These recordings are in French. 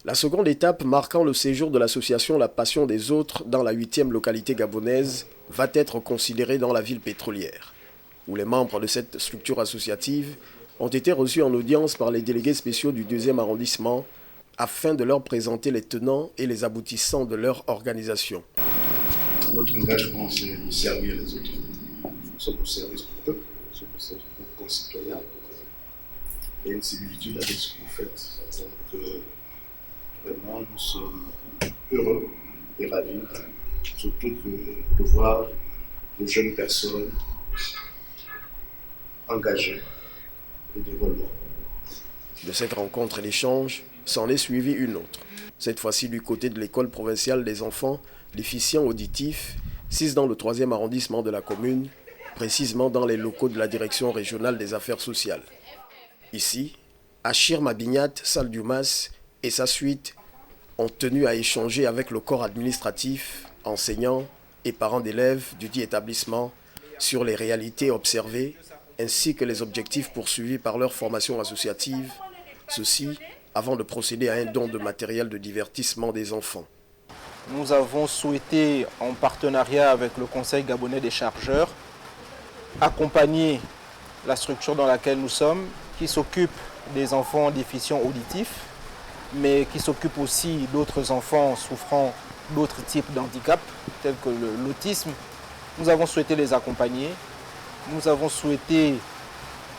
La seconde étape marquant le séjour de l'association La Passion des Autres dans la 8e localité gabonaise va être considérée dans la ville pétrolière, où les membres de cette structure associative ont été reçus en audience par les délégués spéciaux du 2e arrondissement afin de leur présenter les tenants et les aboutissants de leur organisation. Notre engagement, c'est de servir les autres. Nous sommes au service du peuple, nous sommes au service de nos concitoyens. Il y a une similitude avec ce que vous faites. Donc, vraiment, nous sommes heureux et ravis, surtout de voir de jeunes personnes engagées et développées. De cette rencontre et d'échange, s'en est suivie une autre. Cette fois-ci du côté de l'école provinciale des enfants déficients auditifs, 6 dans le 3e arrondissement de la commune, précisément dans les locaux de la direction régionale des affaires sociales. Ici, Achir Mabignat Saldumas et sa suite ont tenu à échanger avec le corps administratif, enseignants et parents d'élèves du dit établissement sur les réalités observées ainsi que les objectifs poursuivis par leur formation associative, ceci avant de procéder à un don de matériel de divertissement des enfants. Nous avons souhaité, en partenariat avec le Conseil gabonais des chargeurs, accompagner la structure dans laquelle nous sommes, qui s'occupe des enfants déficients auditifs, mais qui s'occupe aussi d'autres enfants souffrant d'autres types d'handicap, tels que l'autisme. Nous avons souhaité les accompagner. Nous avons souhaité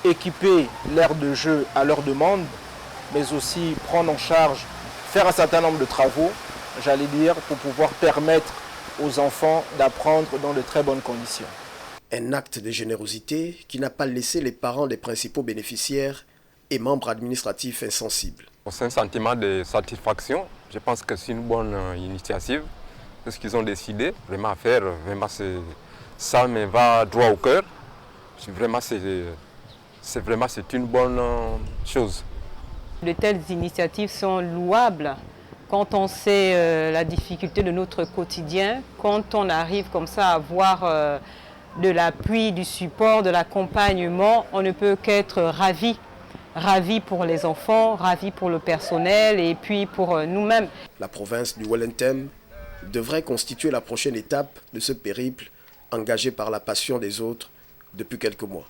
équiper l'aire de jeu à leur demande, mais aussi prendre en charge, faire un certain nombre de travaux, j'allais dire, pour pouvoir permettre aux enfants d'apprendre dans de très bonnes conditions. Un acte de générosité qui n'a pas laissé les parents des principaux bénéficiaires et membres administratifs insensibles. C'est un sentiment de satisfaction. Je pense que c'est une bonne initiative. C'est ce qu'ils ont décidé vraiment à faire. Vraiment, ça me va droit au cœur. C'est une bonne chose. De telles initiatives sont louables quand on sait la difficulté de notre quotidien, quand on arrive comme ça à avoir de l'appui, du support, de l'accompagnement, on ne peut qu'être ravi. Ravi pour les enfants, ravi pour le personnel et puis pour nous-mêmes. La province du Wellington devrait constituer la prochaine étape de ce périple engagé par la passion des autres depuis quelques mois.